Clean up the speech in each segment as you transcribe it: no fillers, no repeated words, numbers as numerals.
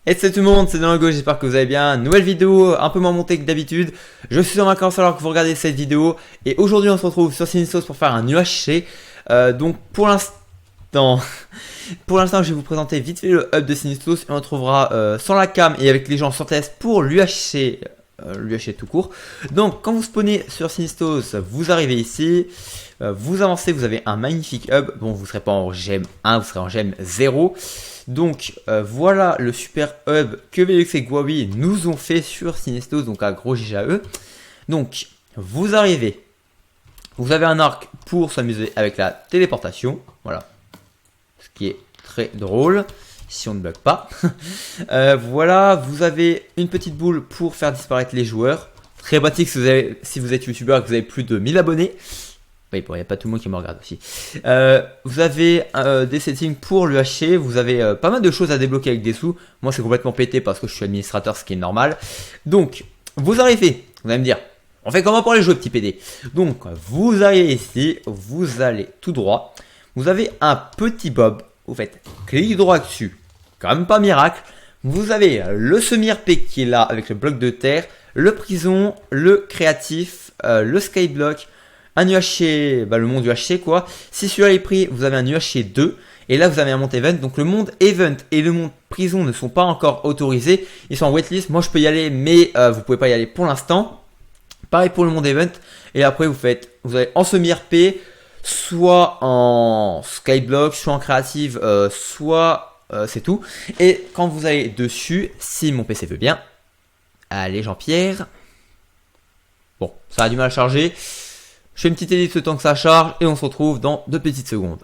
Et c'est tout le monde, c'est Dalango, j'espère que vous allez bien. Nouvelle vidéo, un peu moins montée que d'habitude. Je suis en vacances alors que vous regardez cette vidéo. Et aujourd'hui on se retrouve sur Sinistos pour faire un UHC. Donc pour l'instant, je vais vous présenter vite fait le hub de Sinistos. Et on retrouvera sans la cam et avec les gens sur test pour l'UHC. L'UHC tout court. Donc quand vous spawnez sur Sinistos, vous arrivez ici. Vous avancez, vous avez un magnifique hub. Bon, vous ne serez pas en gemme 1, vous serez en gemme 0. Donc voilà le super hub que Velux et Guawi nous ont fait sur Sinistos, donc un gros GG à eux. Donc vous arrivez, vous avez un arc pour s'amuser avec la téléportation, voilà, ce qui est très drôle si on ne bug pas. Voilà, vous avez une petite boule pour faire disparaître les joueurs, très pratique si vous êtes youtubeur et que vous avez plus de 1000 abonnés. Oui, bon, il n'y a pas tout le monde qui me regarde aussi. Vous avez des settings pour l'UHC. Vous avez pas mal de choses à débloquer avec des sous. Moi, c'est complètement pété parce que je suis administrateur, ce qui est normal. Donc, vous arrivez. Vous allez me dire, on fait comment pour les jouer, petit PD? Donc, vous arrivez ici. Vous allez tout droit. Vous avez un petit bob. Vous faites clic droit dessus. Quand même pas miracle. Vous avez le semi-RP qui est là avec le bloc de terre. Le prison, le créatif, le skyblock. Un UHC, le monde UHC quoi. Si celui-là est pris, vous avez un UHC 2. Et là, vous avez un monde event. Donc le monde event et le monde prison ne sont pas encore autorisés. Ils sont en waitlist. Moi, je peux y aller, mais vous pouvez pas y aller pour l'instant. Pareil pour le monde event. Et après, vous allez en semi-RP, soit en skyblock, soit en créative, soit c'est tout. Et quand vous allez dessus, si mon PC veut bien. Allez, Jean-Pierre. Bon, ça a du mal à charger. Je fais une petite édite le temps que ça charge et on se retrouve dans 2 petites secondes.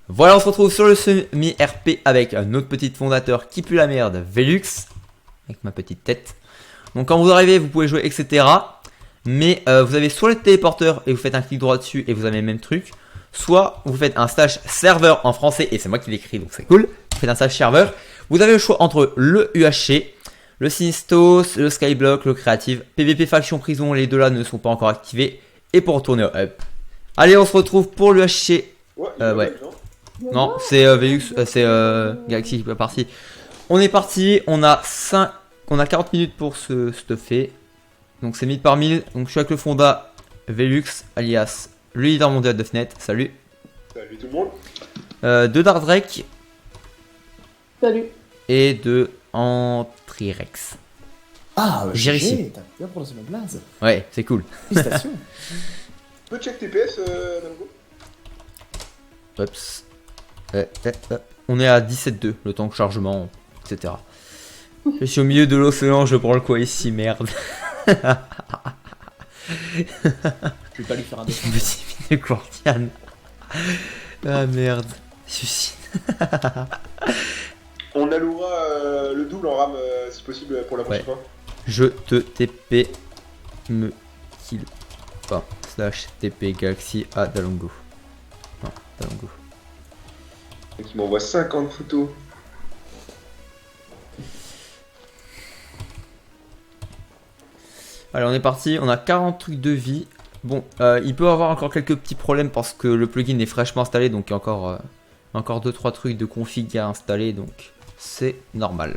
Voilà, on se retrouve sur le semi-RP avec notre petit fondateur qui pue la merde, Velux, avec ma petite tête. Donc quand vous arrivez, vous pouvez jouer, etc. Mais vous avez soit le téléporteur et vous faites un clic droit dessus et vous avez le même truc. Soit vous faites un slash serveur en français et c'est moi qui l'écris donc c'est cool. Vous faites un slash serveur. Vous avez le choix entre le UHC, le Sinistos, le Skyblock, le Creative, PVP Faction Prison, les deux là ne sont pas encore activés. Et pour retourner au hub. Allez, on se retrouve pour le HC. Ouais. Non, c'est Velux, c'est Galaxy qui est parti. On est parti, on a 40 minutes pour se stuffer. Donc c'est 1000 par 1000. Donc je suis avec le fonda Velux, alias le leader mondial de Fnet. Salut. Salut tout le monde. De Dardrake. Salut. Et de Antrirex. Ah, j'ai réussi. T'as bien prononcé ma blaze. Ouais, c'est cool. Félicitations. Peux check TPS, Dango. Oups. On est à 17,2, le temps de chargement, etc. Je suis au milieu de l'océan, je prends le quoi ici, merde. Je vais pas lui faire un dessin. Petit mini Quartian. Ah merde. Suicide. On allouera le double en RAM si possible pour la prochaine fois. Je te TP me kill pas. Slash TP Galaxy à Dalango. Non, Dalango. Donc il m'envoie 50 photos. Allez, on est parti. On a 40 trucs de vie. Bon, il peut avoir encore quelques petits problèmes parce que le plugin est fraîchement installé. Donc il y a encore 2-3 trucs de config à installer. Donc c'est normal.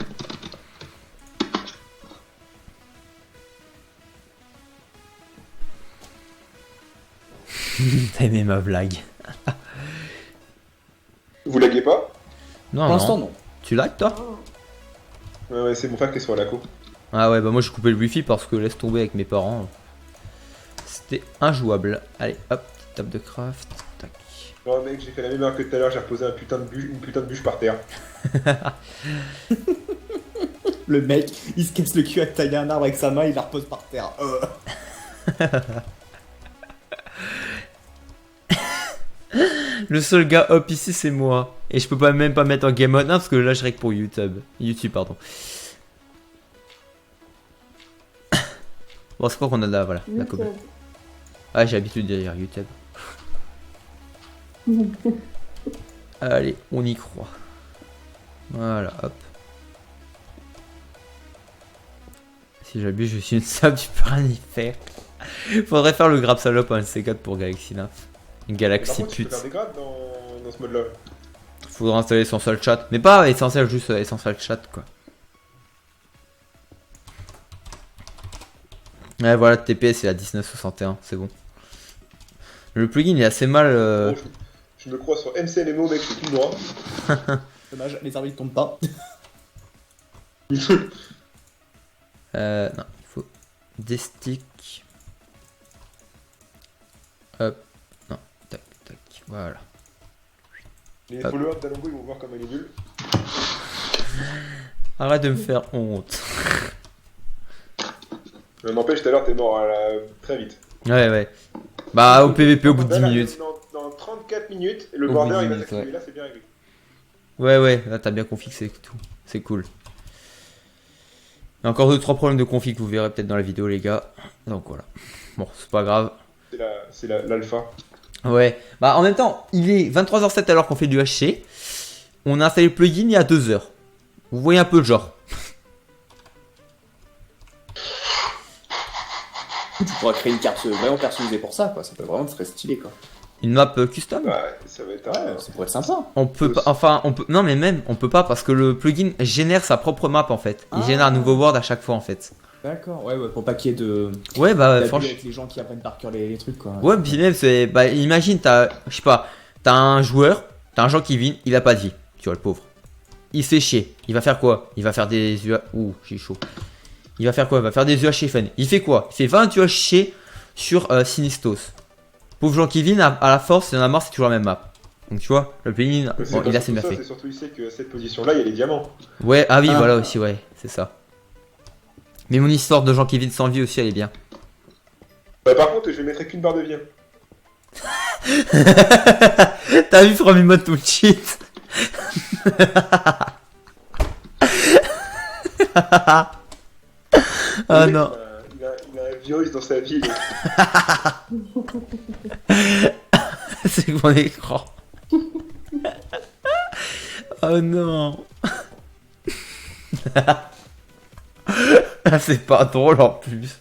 T'as aimé ma blague? Vous laguez pas? Non, Pour l'instant, non. Tu lags toi? Ouais, c'est mon frère qui est sur la co. Ah ouais, bah moi j'ai coupé le wifi parce que laisse tomber avec mes parents. C'était injouable. Allez, hop, petite table de craft. Tac. Oh mec, j'ai fait la même erreur que tout à l'heure, j'ai reposé une putain de bûche par terre. Le mec, il se casse le cul à tailler un arbre avec sa main, il la repose par terre. Le seul gars hop ici c'est moi. Et je peux même pas mettre en game mode 1 parce que là je règle pour YouTube. Pardon. Bon, c'est quoi qu'on a là, voilà, la cobble. Ah, j'ai l'habitude de dire YouTube. Allez, on y croit. Voilà, hop. Si j'abuse, je suis une sable, tu peux rien y faire. Faudrait faire le grab salope, un C4 pour Galaxy 9. Une Par Galaxy contre, tu peux pute. faire des grades dans ce mode-là. Faudra installer Essential Chat. Mais pas Essential, juste Essential Chat quoi. Ouais, voilà, TPS c'est à 1961, c'est bon. Le plugin est assez mal. Bon, je me crois sur MCNMO, mec, c'est tout droit. Dommage, les arbitres tombent pas. Non, il faut des sticks. Hop, non, tac, tac, voilà. Les Hop. followers d'Alongo, ils vont voir comme elle est nulle. Arrête de me faire honte. N'empêche, tout à l'heure, t'es mort très vite. Ouais, ouais. Bah, au PVP au bout de 10 Là, minutes. Dans 34 minutes, le Au border bout de il va 10 minutes, s'activer. ouais. Là, c'est bien réglé. Ouais, ouais, là t'as bien config, c'est tout. C'est cool. Il y a encore 2-3 problèmes de config que vous verrez peut-être dans la vidéo, les gars. Donc voilà. Bon, c'est pas grave. C'est l'alpha. Ouais. Bah, en même temps, il est 23h07 alors qu'on fait du HC. On a installé le plugin il y a 2 heures. Vous voyez un peu le genre. Tu pourras créer une carte vraiment personnalisée pour ça, quoi. Ça peut vraiment très stylé, quoi. Une map custom. Ouais, ça va être Ouais, ça pourrait être sympa. On peut pas, enfin, on peut, non mais même, on peut pas parce que le plugin génère sa propre map en fait. Il Ah. génère un nouveau world à chaque fois en fait. D'accord, ouais, ouais, pour pas qu'il y ait de. Ouais, bah, d'abus franchement. avec les gens qui apprennent par cœur les trucs, quoi. Ouais, puis même, c'est, bah, imagine, je sais pas, t'as un joueur, t'as un joueur qui vit, il a pas de vie. Tu vois, le pauvre. Il se fait chier. Il va faire quoi? Il va faire des UH. Ouh, j'ai chaud. Il va faire quoi? Il va faire des UH FN. Il fait quoi? Il fait 20 UH sur Sinistos. Pauvre gens qui vivent, à la force, il y en a marre, c'est toujours la même map. Donc tu vois, le plugin, Mais c'est bon, pas il a assez surtout bien ça, fait. c'est surtout il sait que à cette position-là, il y a les diamants. Ouais, ah oui, Ah. voilà aussi, ouais, c'est ça. Mais mon histoire de gens qui vivent sans vie aussi, elle est bien. Bah, par contre, je vais mettre qu'une barre de vie. T'as vu From Mode tout cheat? Ah Le mec, non. Il a un virus dans sa vie. C'est mon écran. Oh non. Ah, c'est pas drôle en plus.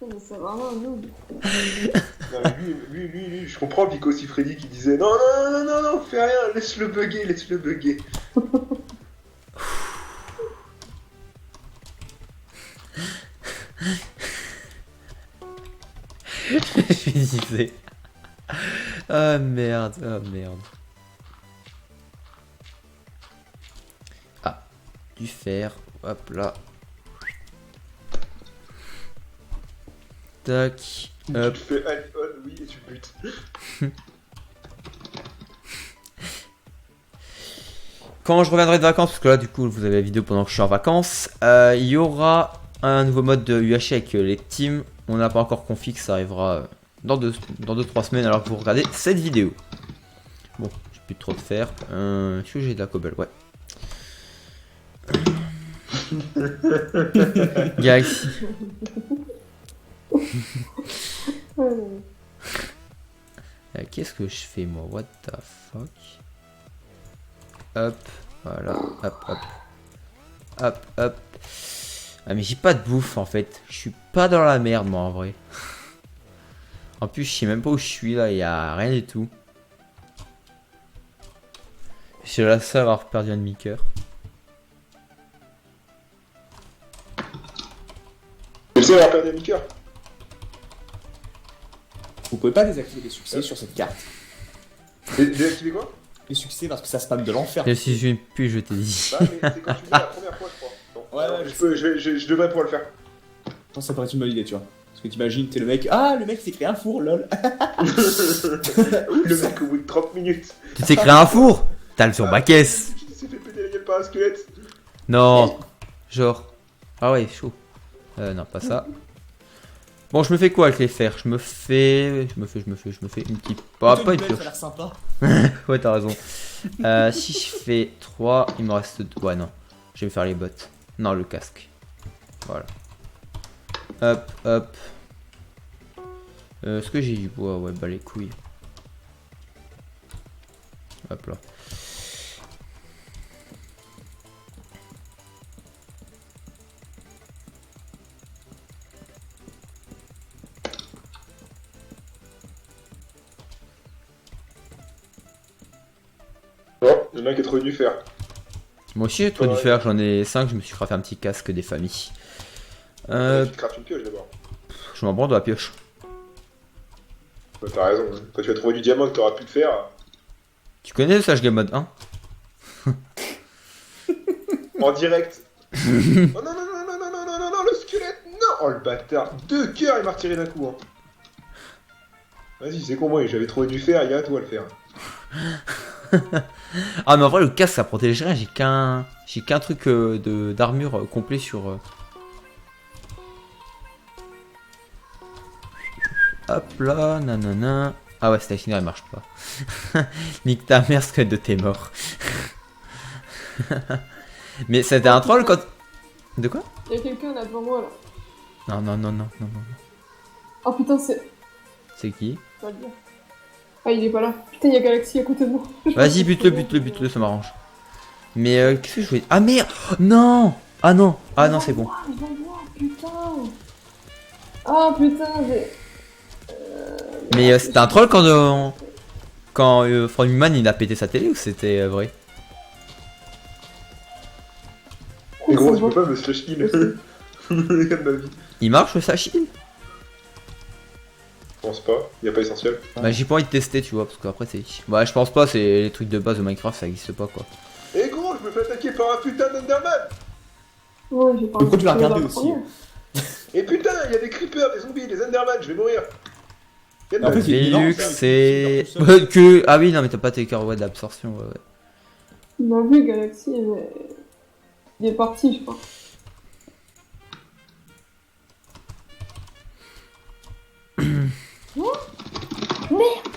Oh, mais c'est vraiment un noob. Non, mais lui, je comprends Pico si Freddy qui disait non, non, non, non, non, fais rien, laisse-le bugger, laisse-le bugger. Je disais. Ah merde, ah merde. Ah, du fer, hop là. Tac, hop. Tu fais on, oui, et tu butes. Quand je reviendrai de vacances, parce que là du coup vous avez la vidéo pendant que je suis en vacances, il y aura un nouveau mode de UHC avec les teams. On n'a pas encore config, ça arrivera dans 2-3 semaines alors que vous regardez cette vidéo. Bon, j'ai plus trop de fer. Est-ce que j'ai de la cobble? Ouais. Galaxy. Qu'est-ce que je fais moi? What the fuck? Hop, voilà, hop, hop. Hop, hop. Ah mais j'ai pas de bouffe en fait. Je suis pas dans la merde moi en vrai. En plus je sais même pas où je suis là, il y a rien du tout. Je suis la seule à avoir perdu un demi-cœur. Tu sais, avoir perdu un cœur. Vous pouvez pas désactiver les succès sur cette carte. Désactiver quoi? Les succès parce que ça spam de l'enfer. Je suis une pute, je t'ai dit. Bah, mais c'est quand tu veux la première fois, je crois. Non. Ouais, Alors, ouais, je devrais pouvoir le faire. Je pense que ça pourrait être une bonne idée, tu vois. Parce que t'imagines, t'es le mec. Ah, le mec s'est créé un four, lol. Le mec, au bout de 30 minutes. Tu t'es créé un four? T'as le sur ma caisse. Il s'est fait péter la gueule par un squelette. Non. Genre. Ah ouais, chaud. Non, pas ça. Bon, je me fais quoi avec les fers? Je me fais une petite. Pas une ça a pioche. l'air sympa. Ouais, t'as raison. Si je fais 3, il me reste 2. Ouais, non. Je vais me faire les bottes. Non, le casque. Voilà. Hop, hop. Est-ce que j'ai du bois? Ouais, bah les couilles. Hop là. Oh, il y en a un qui a trouvé du fer. Moi aussi j'ai trop dû Ouais. faire, j'en ai 5, je me suis crafté un petit casque des familles. Tu te craftes une pioche d'abord. Je m'en branle de la pioche. Bah, t'as raison, hein. Quand tu vas trouver du diamant que t'auras plus de fer. Tu connais le Slash Game Mode 1? En direct. Oh non, non, non, non, non, non, non, non, non, le squelette, non. Oh le bâtard, 2 cœurs, il m'a retiré d'un coup. Hein. Vas-y, c'est con, moi, j'avais trouvé du fer, il y a à toi le faire. Ah mais en vrai le casque ça protège rien, j'ai qu'un truc d'armure complet sur... Hop là, nanana... Ah ouais, Stationnaire elle marche pas. Nique ta mère, squelette de tes morts. Mais c'était un troll quand... De quoi? Il y a quelqu'un là devant moi là. Non, non, non, non, non, non. Oh putain, c'est. C'est qui? Pas bien. Ah, il est pas là. Putain, il y a Galaxy à côté de moi. Vas-y, bute-le, ça m'arrange. Mais qu'est-ce que je voulais... Ah merde! Non! Ah non! Ah non, c'est bon. Ah, je l'envoie, putain. Ah putain, j'ai. Mais c'était un troll quand From Human il a pété sa télé ou c'était vrai? Mais gros, c'est tu bon. peux pas me slash kill. Regarde ma vie. Il marche le Sachin? Je pense pas, y a pas essentiel. Bah j'ai pas envie de tester tu vois parce qu'après c'est... Bah je pense pas, c'est les trucs de base de Minecraft ça existe pas quoi. Eh gros, je me fais attaquer par un putain d'Enderman. Ouais, j'ai pas Pourquoi tu l'as envie de regardé le aussi prendre. Et putain, il y a des creepers, des zombies, des Enderman, je vais mourir. Regarde En ma fait, vie. il est énorme, Velux ça, c'est... il est que... Ah oui non mais t'as pas tes cœurs ouais, d'absorption ouais, ouais. Il m'a vu Galaxy, mais. Il est parti, je crois. Oh merde!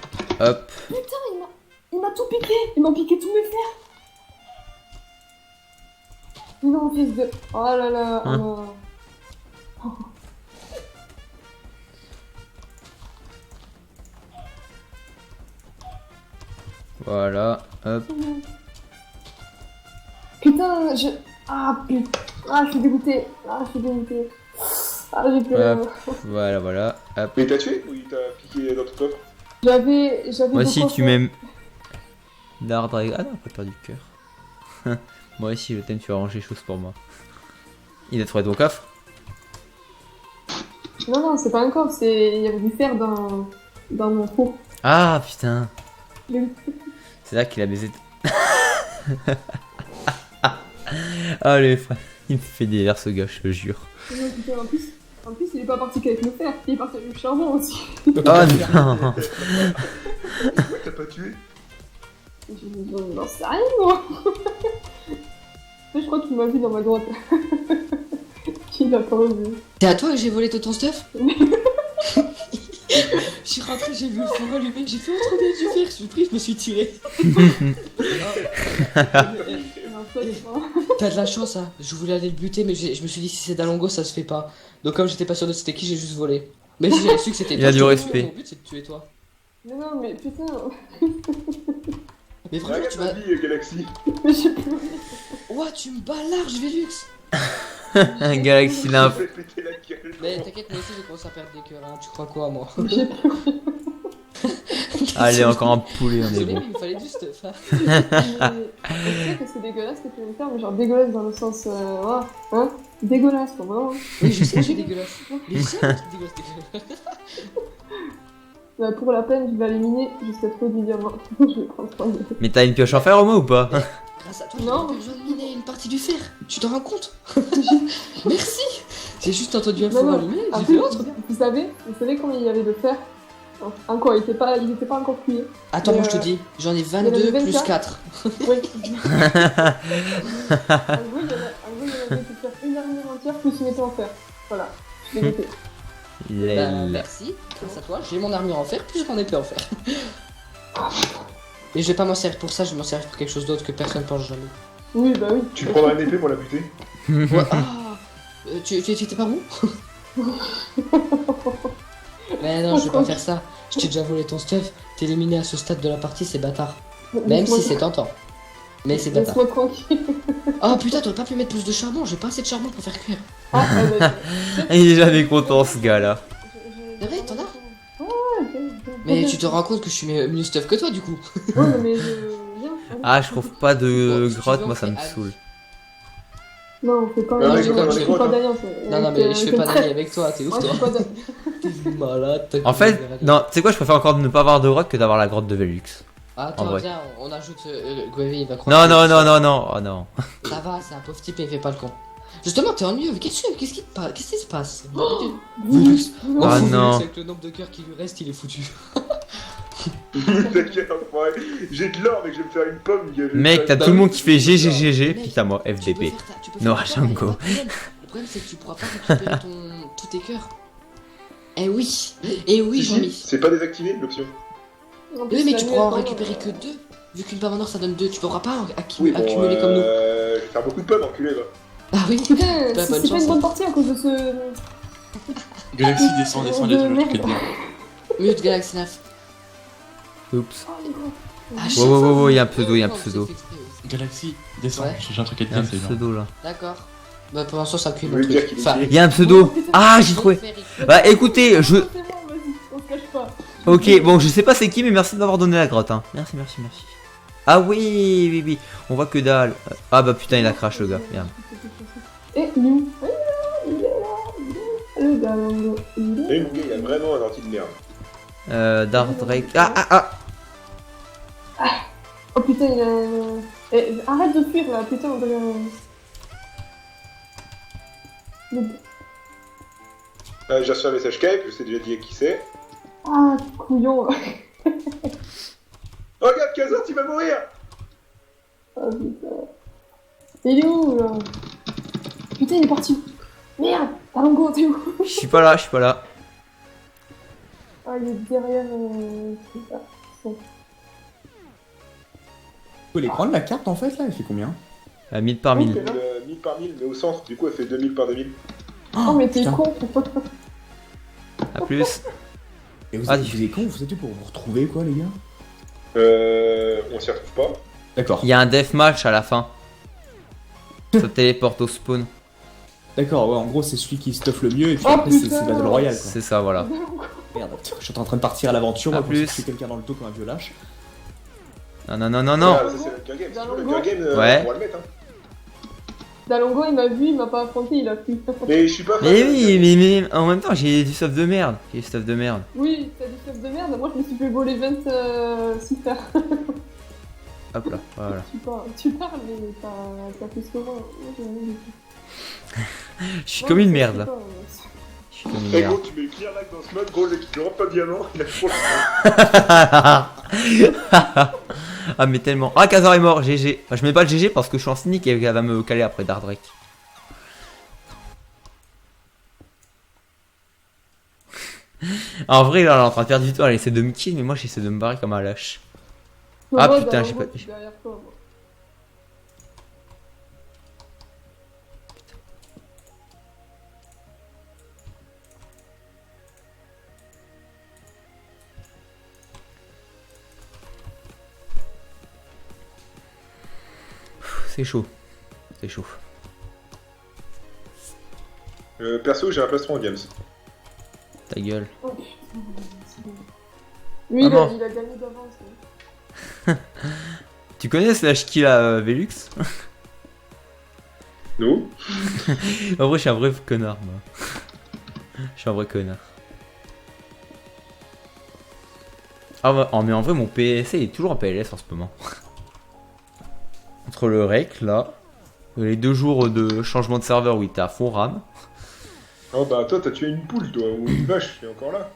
Hop. Putain, il m'a tout piqué! Il m'a piqué tous mes fers! Non, fils de. Oh là là! Hein. Oh là. Voilà. Hop. Putain, je. Ah putain! Ah, je suis dégoûté! Ah, je suis dégoûté! Ah, j'ai pleuré. Voilà voilà. Hop. Mais il t'a tué ou il t'a piqué dans ton coffre? J'avais. Moi de aussi quoi tu faire. m'aimes... D'art Dragon... Ah non, pas perdu de cœur. Moi aussi je t'aime, tu as rangé les choses pour moi. Il a trouvé ton coffre? Non, non, c'est pas un coffre, c'est. Il y avait du fer dans mon pot. Ah putain. Le- C'est là qu'il a baisé... Ah les frères, il me fait des vers ce gars, je te jure. En plus, il est pas parti qu'avec le fer, il est parti avec le charbon aussi. Oh non. Pourquoi t'as pas tué? Je n'en sais rien, moi. Je crois qu'il m'a vu dans ma droite. Il a pas revu. C'est à toi que j'ai volé tout ton stuff? Je suis rentré, j'ai vu le four allumé, j'ai fait autre bien du faire, je suis pris, je me suis tiré. T'as de la chance, hein. Je voulais aller le buter, mais je me suis dit si c'est d'Alongo, ça se fait pas. Donc comme j'étais pas sûr de c'était qui, j'ai juste volé. Mais si j'avais su que c'était Il toi, a du je t'aurais respect. tué. Mon but c'est de tuer toi. Mais non, mais putain, Mais vraiment, Regarde tu ma m'as. vie, Galaxy. j'ai pleuré. Ouah, tu me bats large, Velux. Galaxy Je Nymph. vais péter la gueule. Mais t'inquiète, moi aussi j'ai commencé à perdre des cœurs, hein. Tu crois quoi, moi? J'ai pleuré. Allez, encore un poulet, on est Désolé, bon. mais il me fallait du stuff, hein. Mais je sais que c'est dégueulasse ce que tu viens de faire, mais genre dégueulasse dans le sens. Ouais, hein? Dégueulasse, quoi, vraiment. Oui, je sais que je suis dégueulasse. Mais je sais que c'est dégueulasse. Bah, pour la peine, je vais éliminer jusqu'à trouver du diamant. Je vais prendre ça. Mais t'as une pioche en fer au moins ou pas? Grâce à toi, Non. j'ai besoin de miner une partie du fer. Tu t'en rends compte? Merci. J'ai juste entendu un Non, four non. allumé, j'ai Après, fait l'autre. vous savez combien il y avait de fer? Encore, il était pas encore cuit. Attends, Mais, moi je te dis, j'en ai il y en 22 avait plus 24. 4. Oui. En gros, il y en avait pour faire une armure entière plus une épée en fer. Voilà. Je l'ai goûté. Bah, Lel. merci, grâce à toi, j'ai mon armure en fer plus mon épée en fer. Et je vais pas m'en servir pour ça, je vais m'en servir pour quelque chose d'autre que personne pense jamais. Oui, bah oui. Tu prendras une épée pour la buter? Ouais, ah tu étais par où? Mais non, je vais pas faire ça. Je t'ai déjà volé ton stuff. T'es éliminé à ce stade de la partie, c'est bâtard. Même si c'est tentant. Mais c'est bâtard. Laisse-moi tranquille. Oh putain, t'aurais pas pu mettre plus de charbon, j'ai pas assez de charbon pour faire cuire. Ah, bah, Il est jamais content ce gars là. C'est vrai, t'en as? Ouais, ok. Mais tu te rends compte que je suis mieux stuff que toi du coup. Ouais, mais je. Viens. Ah, je trouve pas de Bon, si tu grotte, veux, moi on ça me fait Anne. saoule. Non, on fait pas Non, mais d'alliance, je on fais fait pas pas d'alliance. Non, non, mais je fais pas d'amis avec toi, t'es ouf, Moi, je toi. fais pas d'alliance. T'es malade, t'as En fait, non, tu sais quoi, je préfère encore ne pas avoir de rock que d'avoir la grotte de Velux. En Attends, vrai. viens, on ajoute Guevi, il va croire. Non, que non, c'est non, ça. non, non, oh non. Ça va, c'est un pauvre type et il fait pas le con. Justement, t'es ennuyeux, qu'est-ce qui se passe Velux. Ah, Velux, non. avec le nombre de cœurs qui lui reste, il est foutu. T'inquiète, enfoiré. J'ai de l'or, mais je vais me faire une pomme. je vais me Mec, faire t'as une tout le pomme. monde qui fait GGGG, Mec, putain moi, Tu peux FDP. faire ta- tu peux No, faire ta Shango. pomme, mais le problème, c'est que tu pourras pas récupérer tous tes cœurs. Eh oui, eh oui, Si, si, Jean-Mi. c'est pas désactivé l'option. Oui, mais tu pourras en récupérer que 2. Vu qu'une pomme en or ça donne 2, tu pourras pas Oui, bon, accumuler comme nous. je vais faire beaucoup de pommes, enculé, va. Ah oui, Putain, Bah, bonne c'est pas chance, une hein. bonne partie à cause de ce. Galaxy descend, De descend, descend, merde. je te bien. Mute Galaxy 9. Oups. Oh, les gros. Ah, Wow, chaque wow, fois, wow, vous- il y a un pseudo, il y a un Non, pseudo. c'est fait exprès aussi. Galaxy, descends, Ouais. j'ai un truc à te Il y a un dire, c'est bien. pseudo là. D'accord. Bah pour l'instant ça cuit Je mon voulais dire truc. qu'il Enfin, est Il y a un pseudo. Ah, j'ai trouvé. Bah écoutez, je... C'est bon, vas-y, on se cache pas. Ok, bon, je sais pas c'est qui, mais merci de m'avoir donné la grotte, hein. Merci, merci, merci. Ah oui, oui, oui. On voit que dalle. Ah bah putain, il a crash le gars. Merde. Et nous il est là, il est là. Le gars, il est Et là. mon gars, il a vraiment un anti de merde. Dark Drake. Ah, ah, ah. Oh putain, il a. Arrête de fuir là, putain, on dirait. J'ai reçu un message Skype, je sais déjà dire qui c'est. Ah, couillon là. Oh, regarde, Kazan, tu vas mourir. Oh putain. Il est où là? Putain, il est parti. Merde, Talongo, t'es où? Je suis pas là, je suis pas là. Ah, il est derrière. C'est ça. Tu peux l'écran de la carte en fait là, il fait combien? 1000 par 1000. Ok. 1000 par 1000, mais au centre, du coup, elle fait 2000 par 2000. Oh, mais t'es putain. con. A plus. Et vous Ah, êtes des cons, vous êtes où pour vous retrouver quoi les gars? On s'y retrouve pas. D'accord. Il y a un deathmatch à la fin. Ça téléporte au spawn. D'accord, ouais, en gros c'est celui qui stuff le mieux et puis Oh, après c'est putain. Battle Royale quoi. C'est ça, voilà. Merde, je suis en train de partir à l'aventure, À moi pour plus. tuer quelqu'un dans le dos comme un vieux lâche. Non, non, non, non, non. Ah, ça, c'est l'Hunger Game. Si tu veux, Dalongo. l'Hunger Game, Ouais. on pourra le mettre. Hein. Dalongo, il m'a vu, il m'a pas affronté, il a fui. Mais je suis pas. Mais oui, mais en même temps, j'ai du stuff de merde. J'ai du stuff de merde. Oui, t'as du stuff de merde, moi je me suis fait voler 20 super. Hop là, voilà. Tu parles, mais t'as plus que moi. Moi, j'ai rien du tout. Je suis Non, comme une mais merde c'est là. pas, Je suis comme une Eh merde. gros, tu mets clear lag dans ce mode, gros, le mec qui rentre pas diamant, il a trop Ah mais tellement. Ah, Kazar est mort, GG. Enfin, je mets pas le GG parce que je suis en sneak et elle va me caler après Dark Drake. En vrai là, elle est en train de perdre du temps, elle essaie de me kill mais moi j'essaie de me barrer comme un lâche. Moi, Ah, moi, putain, Dalongo, j'ai pas- je suis derrière toi, moi. C'est chaud. C'est chaud. Perso, j'ai un plastron en games. Ta gueule. Oh putain, c'est bon. Lui, Ah, non. il a gagné d'avance. hein. Tu connais Slash Kill à Velux? Nous En vrai, je suis un vrai connard, moi. Je suis un vrai connard. Ah, ouais, oh, mais en vrai, mon PSC est toujours en PLS en ce moment. Entre le rec, là, les 2 jours de changement de serveur où il était à fond RAM. Oh bah, toi, t'as tué une poule, toi, ou une vache, qui est encore là.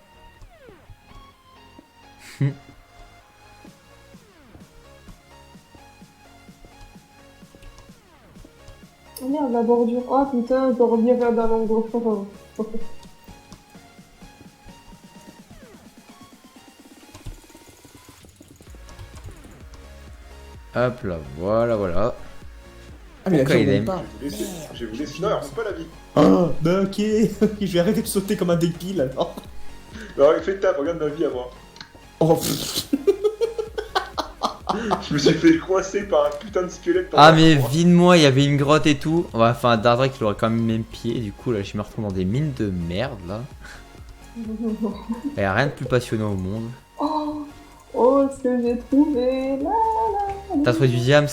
Oh merde, la bordure. Ah putain, je dois revenir vers Dalongo. Hop là, voilà, voilà. Ah mais la Pourquoi carte il dont aime on parle. Je vais vous laisser. Non, elle remonte pas la vie. Ah, bah ok, je vais arrêter de sauter comme un débile alors. Alors, fais tape, regarde ma vie à moi. Oh pff. Je me suis fait coincer par un putain de squelette. dans Ah, la mais cour. vide moi, il y avait une grotte et tout. Ouais, enfin, Dark Drake, il aurait quand même pied. Du coup, là, je me retrouve dans des mines de merde, là. Il y a rien de plus passionnant au monde. Oh, oh, ce que j'ai trouvé. La, la, T'as trouvé du diams?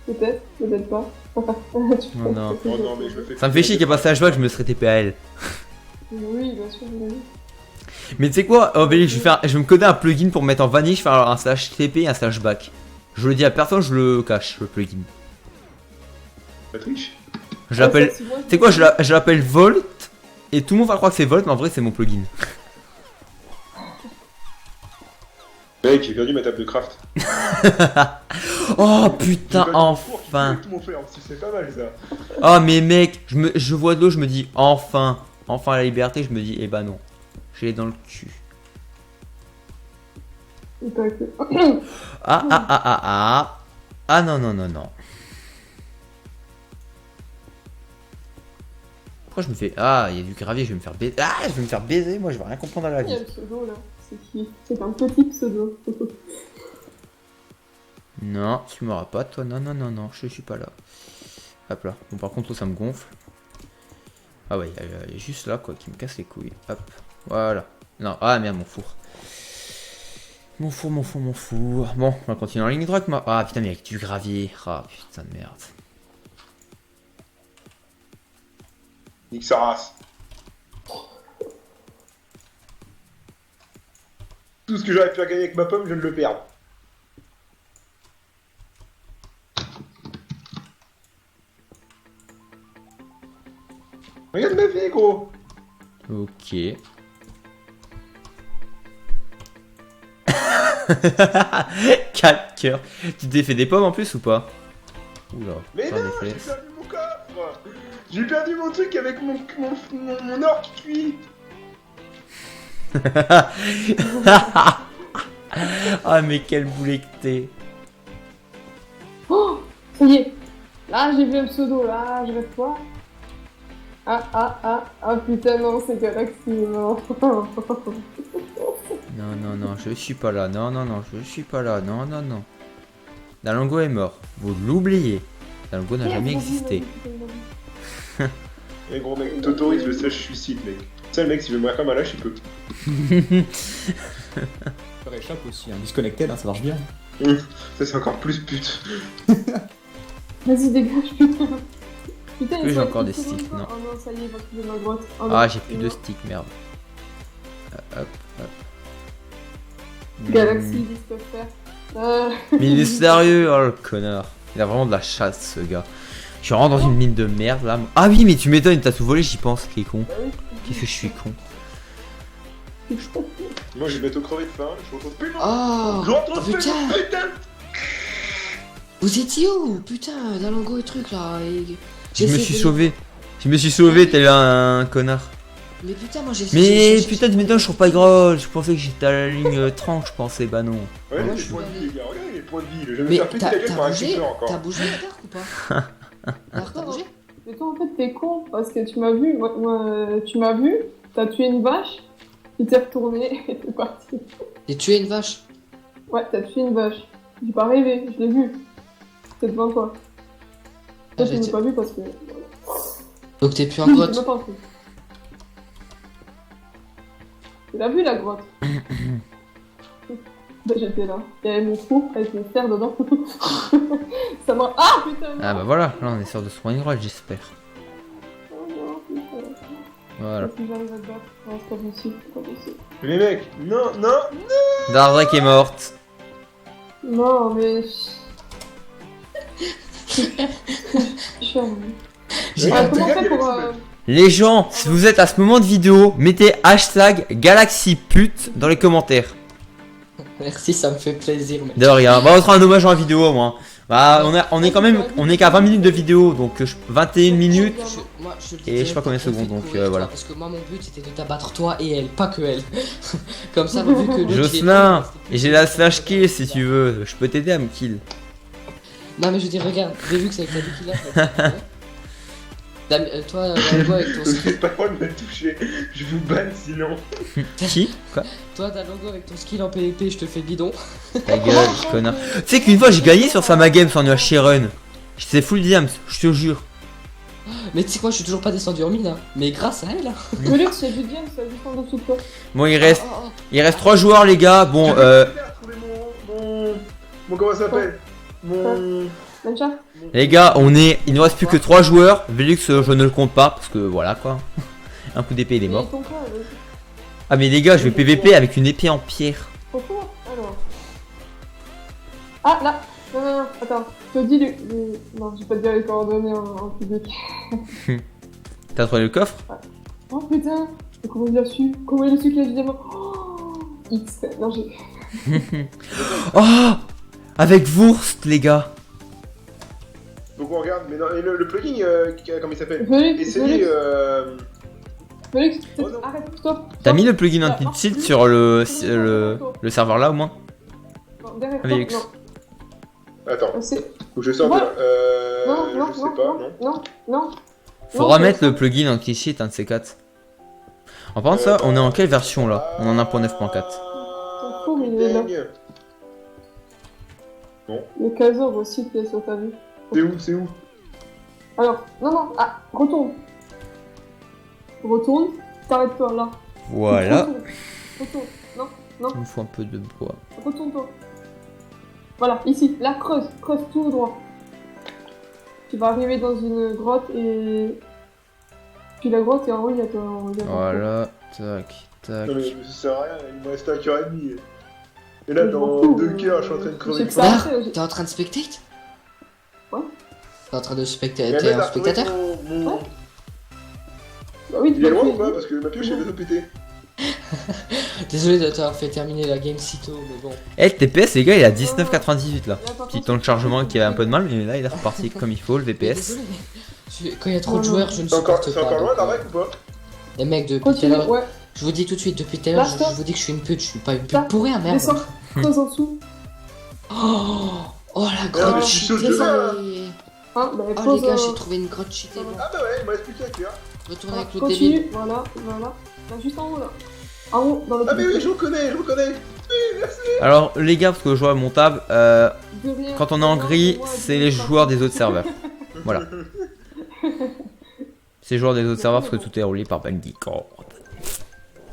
Peut-être, peut-être pas. Non, non. Oh non, mais je le fais. Ça me fait chier qu'elle passe à HBAC, je me serais TP à elle. Oui, bien sûr, oui. Mais tu sais quoi, oh, Bélix, je vais me coder un plugin pour me mettre en vanille, je vais faire un slash TP et un slash back. Je le dis à personne, je le cache, le plugin. La triche. Je l'appelle. Tu sais quoi, je l'appelle Volt, et tout le monde va croire que c'est Volt, mais en vrai, c'est mon plugin. Mec, j'ai perdu ma table de craft. Oh J'ai putain, battu mon four qui enfin. fait tout mon fer, c'est pas mal ça. Oh mais mec, je vois de l'eau, je me dis enfin. Enfin la liberté, je me dis, eh bah non. J'ai dans le cul. Ah. Ah non, non, non, non. Pourquoi je me fais. Ah, il y a du gravier, je vais me faire baiser. Ah, je vais me faire baiser, moi je vais rien comprendre à la Il y a vie. le pseudo là. C'est qui? C'est un petit pseudo. Non, tu m'auras pas, toi. Non, non, non, non, je suis pas là. Hop là. Bon, par contre, ça me gonfle. Ah ouais, il y a juste là, quoi, qui me casse les couilles. Hop, voilà. Non, ah merde, mon four. Mon four. Bon, on va continuer en ligne droite, moi. Ah putain, mais avec du gravier. Ah putain de merde. Nique sa race. Tout ce que j'aurais pu gagner avec ma pomme, je viens de le perdre. Regarde ma vie, gros. Ok. 4 cœurs. Tu t'es fait des pommes en plus ou pas? Oula. Mais j'en ai non, j'ai fait. perdu mon coffre. J'ai perdu mon truc avec mon or qui cuit. Ah mais quel boulet que t'es. Oh, ça y est. Là, j'ai vu un pseudo. Là, je reste quoi? Ah, putain, non, c'est Galaxy, non. Non, je suis pas là. Non, je suis pas là. Non. Dalango est mort. Vous l'oubliez. Dalango n'a jamais existé. Eh gros mec, t'autorises le slash suicide, mec. Ça, le mec, si je veux me faire malade, je peux. Je réchappe aussi, hein. Disconnected, hein, ça marche bien. Ça, c'est encore plus pute. Vas-y, dégage, putain. Putain, Oui, il j'ai faut encore être des tout sticks, seul, non. Oh non, ça y est, il va trouver ma droite. Oh, Ah, non. j'ai plus de stick, merde. Hop. Galaxy, ils peuvent faire. Mais il est sérieux, oh le connard. Il a vraiment de la chasse, ce gars. Je suis vraiment dans une mine de merde là. Ah oui, mais tu m'étonnes, t'as tout volé, j'y pense. Qui est con. Qu'est-ce que je suis con. Moi, je vais bientôt crever de faim. Je retrouve plus. Oh Je retrouve plus. putain. Putain. Vous étiez où? Putain, Dalango et truc là. Je me suis sauvé. Je me suis sauvé, t'es là un connard. Mais putain, moi j'ai. Mais putain, tu m'étonnes, je trouve pas gros. Je pensais que j'étais à la ligne 30, je pensais. Bah non. Ouais, Moi, les je points de vie, les gars. Regarde les points de vie. Je vais me Mais faire péter la gueule par un bougé? creeper encore. T'as bougé Dark ou pas? Dark, t'as bougé? Mais toi, en fait, t'es con parce que tu m'as vu. Tu m'as vu, t'as tué une vache, tu t'es retourné et t'es parti. J'ai tué une vache. Ouais, t'as tué une vache. J'ai pas rêvé, je l'ai vu. C'était devant toi. Toi, je l'ai pas vu parce que. Donc t'es plus en Je l'ai grotte. même pas vu. Tu l'as vu la grotte? Bah, j'étais là. Il y avait mon trou avec mon fer dedans. Ça m'a. Ah putain! Ah bah voilà, là on est sûr de se prendre une droite, j'espère. Oh non, putain. Voilà. Si j'arrive à te battre. Non, c'est pas possible, c'est pas possible. Mais mec, non. Dardrak est morte. Non, mais. Je suis en. Regarde, Comment on regarde, fait pour. Galaxy, Les gens, si vous êtes à ce moment de vidéo, mettez hashtag GalaxyPute dans les commentaires. Merci, ça me fait plaisir. Mais... De rien. Bah, on fera un hommage en vidéo au moins. Bah, on est quand même, on est qu'à 20 minutes de vidéo, donc 21 minutes. Moi, je le Et dirais je sais pas combien de pour secondes, fait donc, courir, voilà. Parce que moi, mon but c'était de t'abattre toi et elle, pas que elle. Comme ça, vu que l'autre, il est Jocelyn, pas, et j'ai la slash kill si tu veux. Je peux t'aider à me kill. Non, mais je veux dire, regarde, j'ai vu que c'est avec la qu'il a. Toi, Dalango avec ton vous skill. n'avez pas le droit de me toucher. Je vous banne sinon. Qui? Quoi? Toi, Dalango avec ton skill en PvP, je te fais bidon. Ta gueule, connard. Tu sais qu'une fois j'ai gagné sur Sama Games en UHC Run. J'étais full diams, je te jure. Mais tu sais quoi, je suis toujours pas descendu en mine, hein. Mais grâce à elle, hein. Je veux que c'est Julien, ça juste en dessous de toi. Bon, il Oh, reste 3 joueurs, les gars. Bon, J'ai trouvé Mon comment ça s'appelle? Mon... Mancha. Les gars, il ne reste plus que 3 joueurs. Velux, je ne le compte pas parce que voilà quoi. Un coup d'épée, il est mort. Et ton quoi, vas-y. Ah mais les gars, je vais PVP avec une épée en pierre. Pourquoi? Alors. Ah, là. Non, non, non, attends. Je te dis Non, je vais pas te dire les coordonnées en public. T'as trouvé le coffre? Oh putain. Mais comment il a su? Comment il a su qu'il y a du diamant? Oh, X. Non, j'ai... Oh, avec Wurst, les gars. Donc on regarde, mais non, et le plugin, comment il s'appelle? Velux, Essayez, Velux, Oh non. arrête, stop. T'as mis le plugin anti-cheat sur le serveur là au moins? Non, derrière toi, Velux. non. Attends, C'est... faut que je sorte de là. Non, je sais non, pas, non, non. non, non. Faut remettre le plugin anti-cheat, un de ces 4. En parlant de ça, on est en quelle version là? On est en 1.9.4. T'en fous, mais il est là. Putain. Le casor aussi qui est sur ta vue. C'est où? Alors, non, non, ah, retourne. Retourne, t'arrêtes-toi là. Voilà. Retourne, non, non, Il me faut un peu de bois. retourne-toi. Voilà, ici, là, creuse tout droit. Tu vas arriver dans une grotte et... Puis la grotte est en haut, il y a ton... Voilà, tac, tac. Non mais ça sert à rien, il me reste 1 heure et demie. Et là, Je m'en dans fous, 2 heures, je suis en train de je crever sais le que feu. ça- Là, j'ai- t'es en train de spectate? Ouais. T'es en train de spectater, Mais t'es mec, un t'as retrouvé spectateur? mon... Bah oui, tu Il est vas loin ou tuer. pas? Parce que ma pioche est bientôt pétée. Désolé de t'avoir fait terminer la game si tôt, mais bon. Eh, le TPS, les gars, il est à 19,98 là. Là, par Petit contre, temps de chargement qui avait un peu de mal. mal, mais là il est reparti comme il faut, le Mais VPS. désolé, mais quand il y a trop de Non, joueurs, non. je ne C'est encore, supporte pas. loin donc, d'Arek ou pas? Les mecs, depuis tout à Continue, l'heure, ouais. je vous dis tout de suite, depuis tout à l'heure, Là, je stop. vous dis que je suis une pute, je suis pas une Là, pute pour rien, merde. Descends, creuse en dessous. Oh, oh la mais grotte je suis chaud de cheatée. jouer, là. Hein, bah, Oh pose, les gars, j'ai trouvé une grotte cheatée. Bon, Ah bah ouais, il me reste plus qu'à cuire. retournez avec le continue, débile. voilà, voilà. Là, juste en haut, là. En haut, dans le... Ah mais oui, je vous connais. Oui, merci. Alors, les gars, parce que je vois à mon table, De rien. quand on est en gris, Moi, c'est les joueurs des autres serveurs. Voilà. C'est les joueurs des autres serveurs parce que tout est roulé par Bungie. Oh.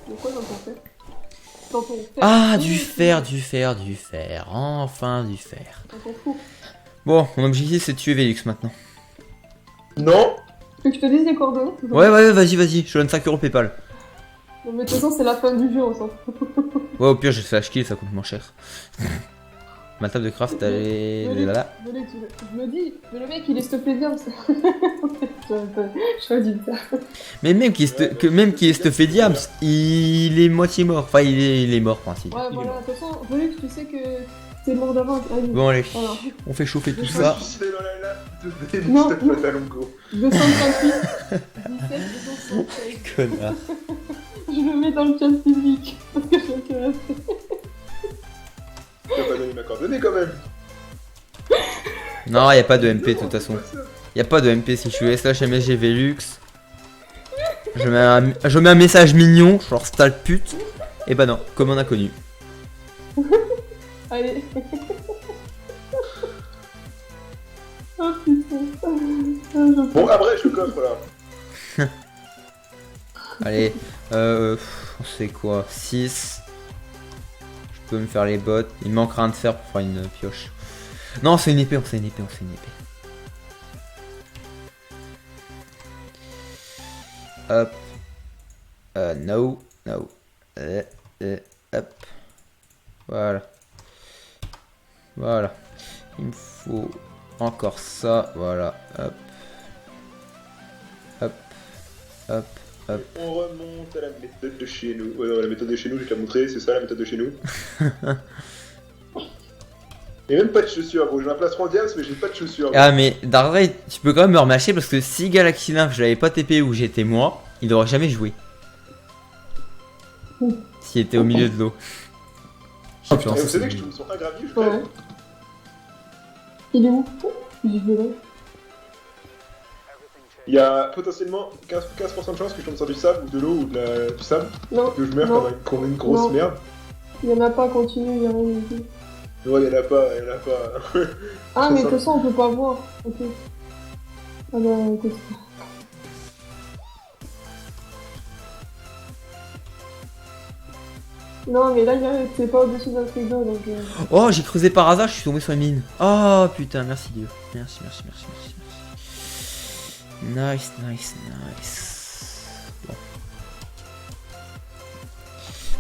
De quoi dans ton fer? Dans ton fer. Ah, Oui, du oui, fer, du fer, du fer. Enfin, du fer. On s'en fout. Bon, mon objectif c'est de tuer Velux maintenant. Non. Tu veux que je te dise les coordonnées? Ouais, ouais, vas-y, je donne 5 euros PayPal. Non, mais de toute façon, c'est la fin du jeu, on s'en fout. Ouais, au pire, j'ai fait kill, ça coûte moins cher. Ma table de craft, elle est là. Venez, je me dis, mais le mec, il est stuffé bien. Je dis ça. Mais même qui est stuffé diams, il est moitié mort. Enfin, il est mort, en principe. Ouais, voilà, de toute façon, Velux, tu sais que t'es mort d'avant. Allez, Bon, allez, alors, on fait chauffer tout Je ça. me suis suicidé dans la lave de Non, Steph non. Matalongo. 238, 17, 205. Connard. Je le mets dans le chat public. Parce que je m'intéresse. T'as pas donné ma coordonnée quand même. Non, y a pas de MP de toute façon. Y a pas de MP si je suis SHMSG Velux. Je mets un message mignon, genre style pute. Et bah non, comme on a connu. Allez. Oh putain. Bon, après, je coffre là. Allez, c'est quoi 6. Je peux me faire les bottes. Il me manquera un de fer pour faire une pioche. Non, c'est une épée, on sait une épée. Hop. No. Hop. Voilà. Il me faut encore ça. Voilà. Hop. On remonte à la méthode de chez nous. Ouais, non, la méthode de chez nous, je vais te la montrer, c'est ça la méthode de chez nous. Et même pas de chaussures, gros. J'ai un plastron en diams, mais j'ai pas de chaussures. Ah mais Darkrai, tu peux quand même me rematcher parce que si Galaxy Nymph je l'avais pas TP où j'étais moi, il aurait jamais joué. S'il était au milieu de l'eau. Et vous savez que je trouve son aggravier, je Ouais. crève. Il est où? Il est là. Il y a potentiellement 15% de chance que je tombe sur du sable ou de l'eau ou du sable, Non, que je meurs Non. comme une grosse Non. merde. il y en a pas, continue, il y a rien du tout. Ouais, y'en a pas. Ah, mais de Ça. toute façon, on peut pas voir. Ok. Ah bah, écoute. Non, mais là, t'es pas au-dessus d'un truc d'eau, donc... Oh, j'ai creusé par hasard, je suis tombé sur une mine. Oh putain, merci Dieu. Merci. Nice.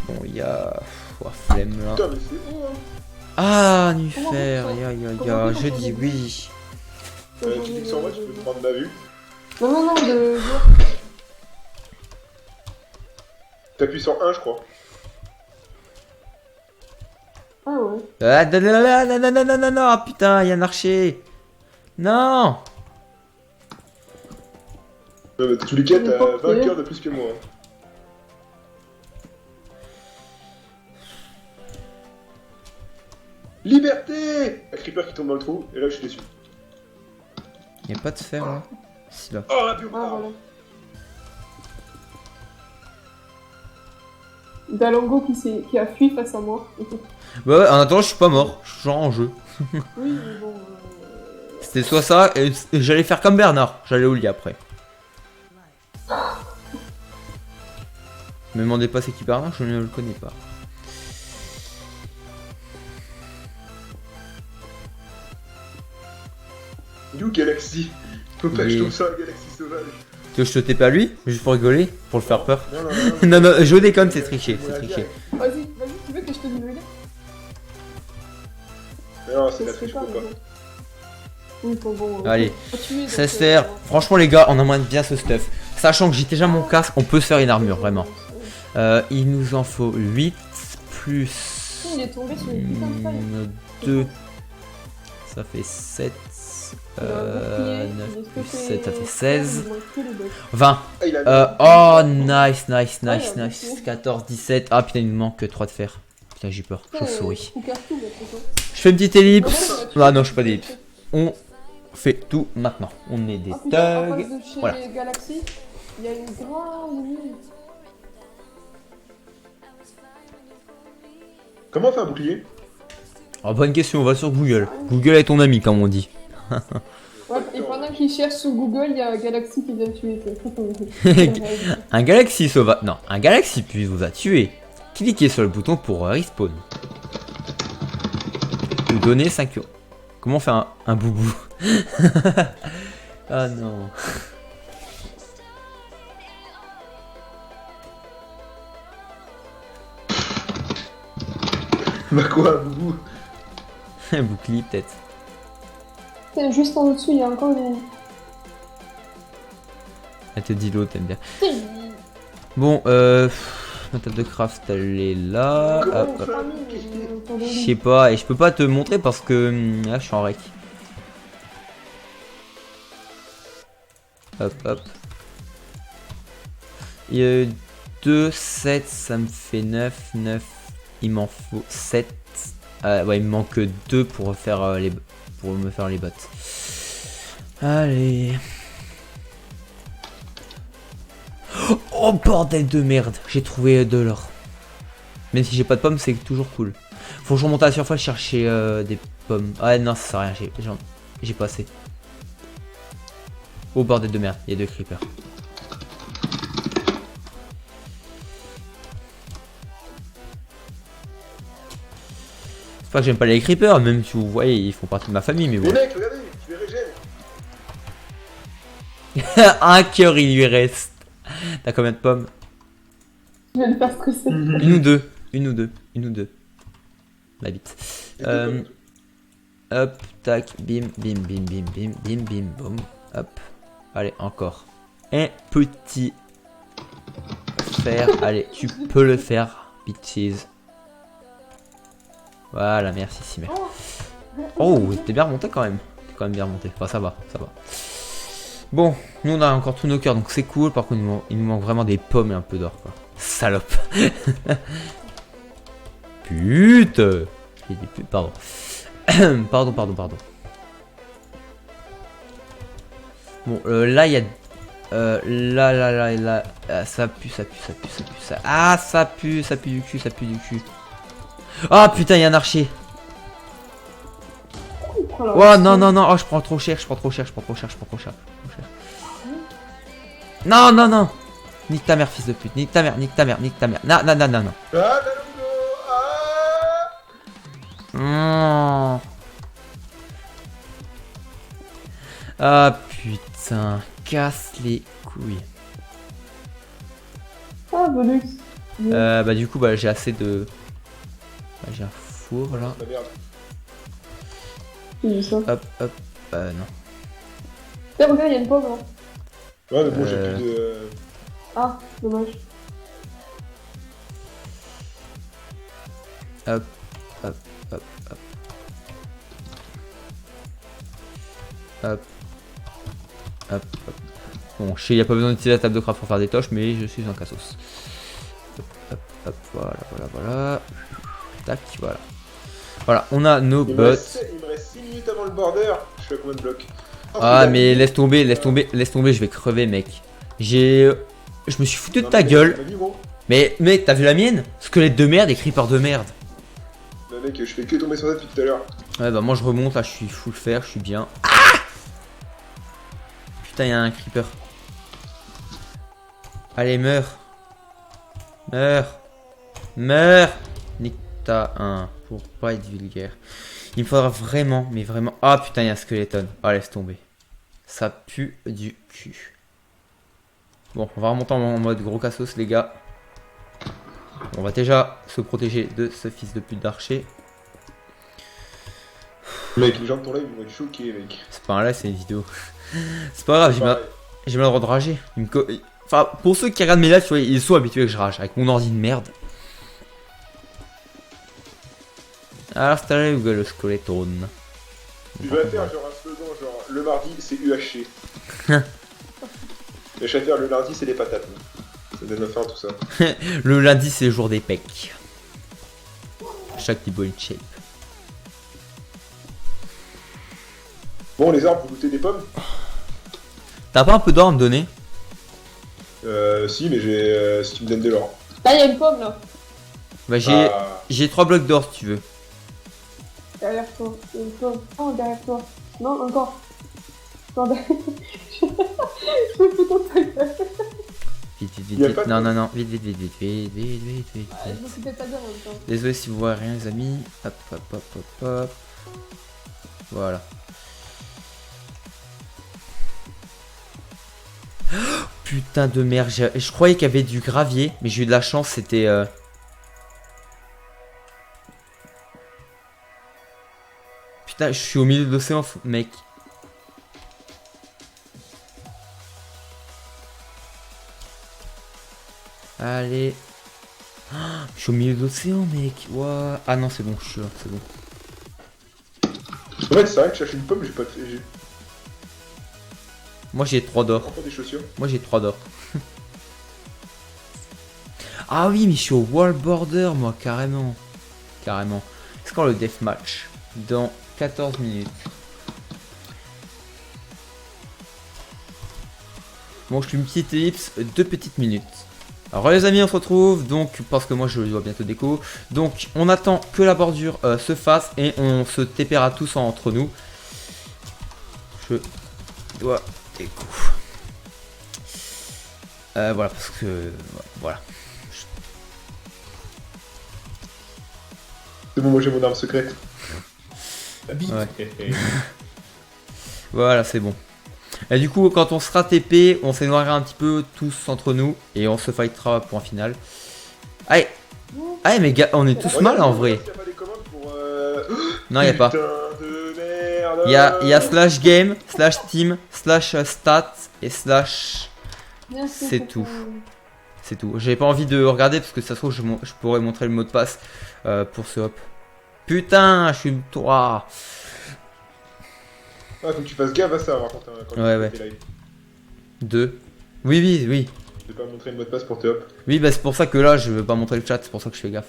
Bon, il y a... Oh, flemme là. Putain, mais c'est bon, hein. Ah, Nufer, Comment je dis oui. Tu dis que sur moi, tu peux prendre ma vue. Non, de... T'appuies sur 1, je crois. Ah ouais. Ah, non, ah, putain, il y a un archer. Non. Non, mais dans tous les cas, Mais t'as pourquoi 20 cœurs de plus que moi. Liberté! Un creeper qui tombe dans le trou, et là je suis déçu. Il n'y a pas de fer là. Si là. Oh la Ah, pure voilà. Dalongo qui a fui face à moi. Bah ouais, en attendant, je suis pas mort. Je suis genre en jeu. Oui, mais bon... C'était soit ça, et j'allais faire comme Bernard. J'allais au lit après. Me demandez pas c'est qui Bernard, je ne le connais pas. You Galaxy. Faut pas que je tombe sur la galaxie sauvage. Tu veux que je te tape à lui? Juste pour rigoler? Pour le faire peur? Non. Non, je déconne, c'est triché, c'est triché. Vas-y, tu veux que je te dise où il est? Non, c'est Ça la serait triche, je pas, peux pas. mais bon. Oui, bon. Allez, On va tuer, donc, ça se faire. Franchement, les gars, on a moins de bien ce stuff. Sachant que j'ai déjà mon casque, on peut se faire une armure, vraiment. Il nous en faut 8 plus Il est tombé sur une putain de faille. 2. Ça fait 7. 9 plus 7, ça fait 16. 20. Ah, il a Oh, nice. 14, 17. Ah putain, il nous manque 3 de fer. Putain, j'ai peur. Chauve-souris. Je fais une petite ellipse. Ah non, je fais pas d'ellipse. On fait tout maintenant. On est des En face thugs. de chez Voilà. Galaxy, il y a une grande mine. Comment on fait un bouclier? Oh, bonne question, on va sur Google. Google est ton ami, comme on dit. Ouais, et pendant qu'il cherche sur Google, il y a Galaxy qui vient de tuer. Un Galaxy sauva... Non, un Galaxy Plus vous a tué. Cliquez sur le bouton pour respawn. Vous donnez 5 euros. Comment on fait un boubou? Ah non. Bah quoi, boubou? Un bouclier peut-être. Tiens, juste en dessous, il y a encore une... Elle te dit l'eau, t'aimes bien. Tiens, Bon, ma table de craft elle est là. Comment Hop, on hop. fait un bouclier? Je sais pas, et je peux pas te montrer parce que là je suis en rec. Hop. Et 2, 7, ça me fait 9. Il m'en faut 7. Ouais, il me manque 2 pour faire pour me faire les bottes. Allez. Oh bordel de merde, j'ai trouvé de l'or. Même si j'ai pas de pommes, c'est toujours cool. Faut que je remonte à la surface chercher des pommes. Ah non, ça sert à rien, j'ai pas assez. Oh bordel de merde, il y a 2 creepers. C'est pas que j'aime pas les creepers, même si vous voyez, ils font partie de ma famille, mais Mais bon. mec, regardez, tu les régènes. Un cœur il lui reste. T'as combien de pommes? je vais le faire stresser. Une ou deux. Ma bite. Hop, tac, bim, boum. Hop. Allez, encore. Un petit fer. Allez, tu peux le faire, bitches. Voilà, merci Simer. Oh, t'es bien remonté quand même. T'es quand même bien remonté. Enfin, ça va. Bon, nous on a encore tous nos cœurs, donc c'est cool. Par contre, il nous manque vraiment des pommes et un peu d'or, quoi. Salope. Putain. J'ai dit pute, pardon. Pardon. Bon, là il y a... là, ça pue. Ah, ça pue du cul. Ah putain, il y a un archer. Oh non, oh je prends trop cher. Non. Nique ta mère, fils de pute. Nique ta mère. Non. Ah, Dalongo! Oh. Ah putain, casse les couilles. Ah, bonus. Bah du coup bah j'ai assez de... Bah, j'ai un four là. Ah merde. J'ai vu ça. Hop hop. Non. Tiens, regarde, il y a une pomme, hein. Ouais, mais bon, j'ai plus de. Ah, dommage. Hop hop hop hop. Hop. Hop hop. Bon, je sais, il n'y a pas besoin d'utiliser la table de craft pour faire des toches, mais je suis un cassos. Hop hop hop, voilà. Tac, voilà. Voilà, on a nos Il me bots. reste 6 minutes avant le border. Je suis à combien de blocs? Ah mais laisse tomber, je vais crever mec. Je me suis foutu de ta gueule. Mais mec, t'as vu la mienne? Squelette de merde et creeper de merde. Bah mec, je fais que tomber sur ça depuis tout à l'heure. Ouais bah moi je remonte, là je suis full fer, je suis bien. Ah putain, y'a un creeper. Allez, meurs. Meurs. Nique ta un, pour pas être vulgaire. Il me faudra vraiment, mais vraiment... Ah putain, y'a un skeleton. Ah, laisse tomber. Ça pue du cul. Bon, on va remonter en mode gros cassos, les gars. On va déjà se protéger de ce fils de pute d'archer. Mec, les gens de ton live ils vont être choqués, mec. C'est pas un live, c'est une vidéo. C'est pas grave, j'ai mal le droit de rager. Enfin, pour ceux qui regardent mes lives, tu vois, ils sont habitués que je rage avec mon ordi de merde. Alors, c'est allé où le skeleton. Tu vas faire genre un slogan, genre le mardi c'est UHC. Et je vais faire le lundi c'est les patates. Ça donne faim tout ça. Le lundi, c'est le jour des pecs. Chaque type in shape. Bon, les arbres, vous goûtez des pommes? T'as pas un peu d'or à me donner? Si, mais j'ai. Si tu me donnes de l'or. Là, il y a une pomme, là. Bah, Ah. j'ai 3 blocs d'or si tu veux. Derrière toi. Il y a une pomme. Oh, derrière toi. Non, encore. Non, derrière. Je me fous ton ta gueule. Vite. Non. Vite. Je me foutais pas bien en même temps. Désolé si vous voyez rien, les amis. Hop. Voilà. Putain de merde, je croyais qu'il y avait du gravier, mais j'ai eu de la chance, c'était... Putain, je suis au milieu de l'océan, mec. Allez. Ah, je suis au milieu de l'océan, mec. Ouah. Ah non, c'est bon, je suis là, c'est bon. En fait, c'est vrai que je cherche une pomme, j'ai pas de. J'ai Moi, j'ai 3 d'or. encore des chaussures. Moi, j'ai 3 d'or. Ah oui, mais je suis au wall border, moi, carrément. C'est quand le deathmatch? Dans 14 minutes. Bon, je fais une petite ellipse, 2 petites minutes. Alors les amis, on se retrouve, donc, parce que moi je dois bientôt déco. Donc, on attend que la bordure se fasse et on se TPera tous entre nous. Je dois déco. Voilà, parce que... Voilà. C'est bon, moi j'ai mon arme secrète. Ouais. Voilà, c'est bon. Et du coup, quand on sera TP, on s'éloignera un petit peu tous entre nous et on se fightera pour un final. Allez, mais gars, on est tous mal en vrai. Y a pas des commandes pour, Non, y a pas. Putain de merde. Y a slash game, slash team, slash stats et slash... Merci C'est pour tout. ton- C'est tout. J'ai pas envie de regarder parce que ça se trouve, je pourrais montrer le mot de passe pour ce hop. Putain, je suis toi. Ah, faut que tu fasses gaffe à ça par contre, quand Ouais. tu fais tes lives. 2. Oui. De pas montrer le mot de passe pour te hop. Oui, bah c'est pour ça que là, je veux pas montrer le chat, c'est pour ça que je fais gaffe.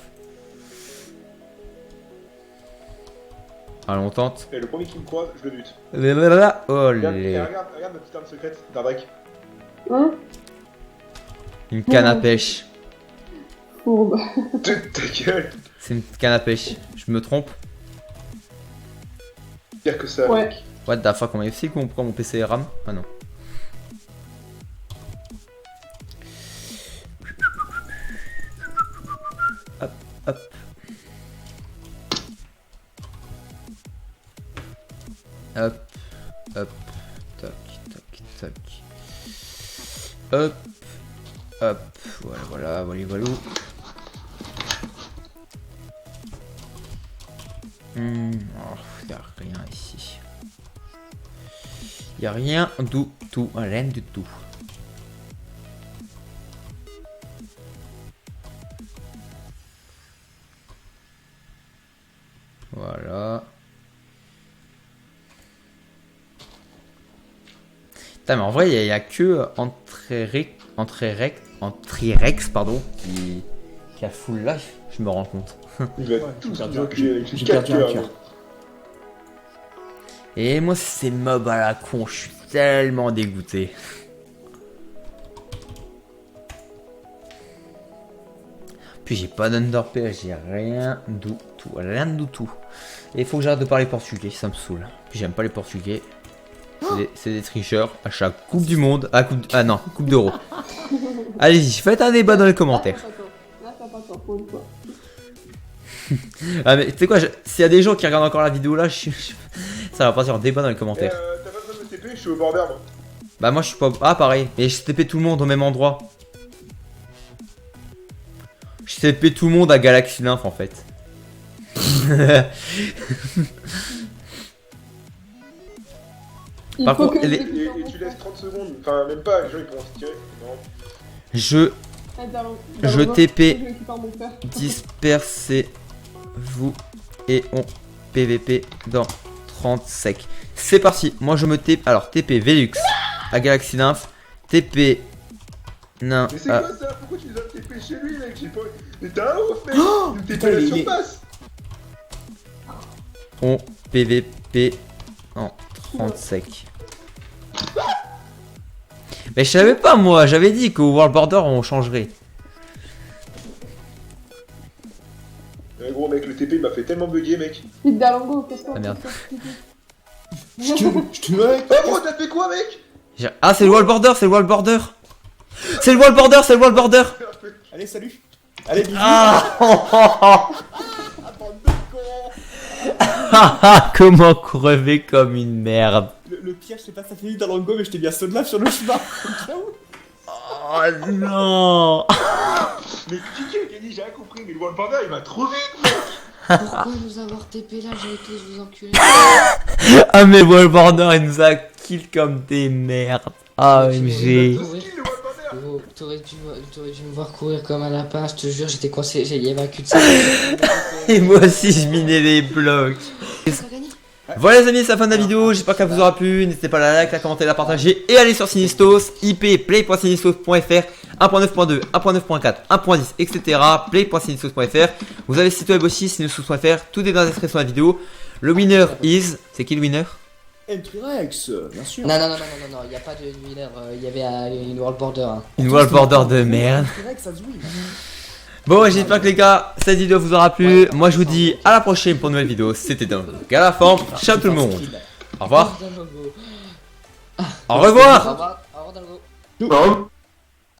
Allez, on tente. Et le premier qui me croise, je le bute. Oh, Regarde, les... regarde ma petite arme secrète, Dardak. Hein? Une canne à pêche. Fourbe. Ta gueule. C'est une canne à pêche. Je me trompe? Pire que ça, Ouais. mec. What the fuck, on m'a aussi pourquoi mon PC est RAM? Ah non. Hop. Hop, hop, tac, tac, tac. Hop, hop, voilà, voilà. Oh, y a rien ici. Y a rien du tout, rien du tout. Voilà. Putain, mais en vrai, il y a que Entrerex, pardon, qui a full life, je me rends compte. Il va tout j'ai bloquer avec les j'ai 4 perdu un cœurs. cœur. Et moi, ces mobs à la con, je suis tellement dégoûté. Puis j'ai pas d'underpay, j'ai rien du tout, rien du tout. Et il faut que j'arrête de parler portugais, ça me saoule. Puis j'aime pas les portugais. C'est des tricheurs à chaque coupe du monde. Ah non, coupe d'euro. Allez-y, faites un débat dans les commentaires. Là, t'as pas tort, pour une fois. Ah mais tu sais quoi, s'il y a des gens qui regardent encore la vidéo là, ça va partir en débat dans les commentaires. T'as pas besoin de TP, je suis au border moi. Bah moi je suis pas... Ah pareil, et je TP tout le monde au même endroit. Je TP tout le monde à Galaxy Nymph en fait. Il Par faut contre, que les- Et tu laisses 30 secondes, enfin même pas, les gens ils pourront se tirer. Non. Je TP Je récupère mon frère. dispersez-vous et on PVP dans 30 secs. C'est parti, moi je me TP... Alors TP Velux à Galaxy Nymph, TP Nain Mais c'est à... quoi ça? Pourquoi tu les as TP chez lui mec? J'ai pas... Mais t'es un ouf mec! Il me TP putain, la il est- surface! On PVP en 30 secs. Mais je savais pas moi, j'avais dit qu'au World Border on changerait. Gros mec, le TP il m'a fait tellement bugger mec. Vite Dalango, qu'est-ce qu'on Ah, merde. Je te mets. Oh gros, t'as fait quoi mec? Ah c'est le World Border, c'est le World Border. C'est le World Border, c'est le World Border. Allez, salut. Allez, bisous. Ah Bande de cons. comment crever comme une merde. Le pire, je sais pas, ça fait vite dans l'ango, mais je t'ai bien saut de là sur le chemin. Oh non. Mais qui a dit j'ai rien compris, mais le World Border il m'a trop vite mec! Pourquoi nous avoir TP là, j'ai été vous enculer. Ah mais World Border il nous a kill comme des merdes. AMG. Skill le World Border! Oh, t'aurais dû me voir courir comme un lapin, je te jure, j'étais coincé, il y avait un cul de sac. Et moi aussi je minais les blocs. Voilà les amis, c'est la fin de la vidéo, j'espère qu'elle vous aura plu, n'hésitez pas à la like, la commenter, la partager et aller sur Sinistos, IP play.sinistos.fr, 1.9.2, 1.9.4, 1.10, etc. play.sinistos.fr. Vous avez le site web aussi, sinistos.fr, tout est dans la description de la vidéo. Le winner is... C'est qui le winner? Entrerex, bien sûr. Non, il n'y a pas de winner, il y avait une World Border. Hein. Une World Border de merde. Entrerex, ça se win. Bon, j'espère que les gars, cette vidéo vous aura plu. Moi je vous dis à la prochaine pour une nouvelle vidéo. C'était dans la forme. Ciao tout le monde. Au revoir. Au revoir. Au revoir, Dalgo. Non.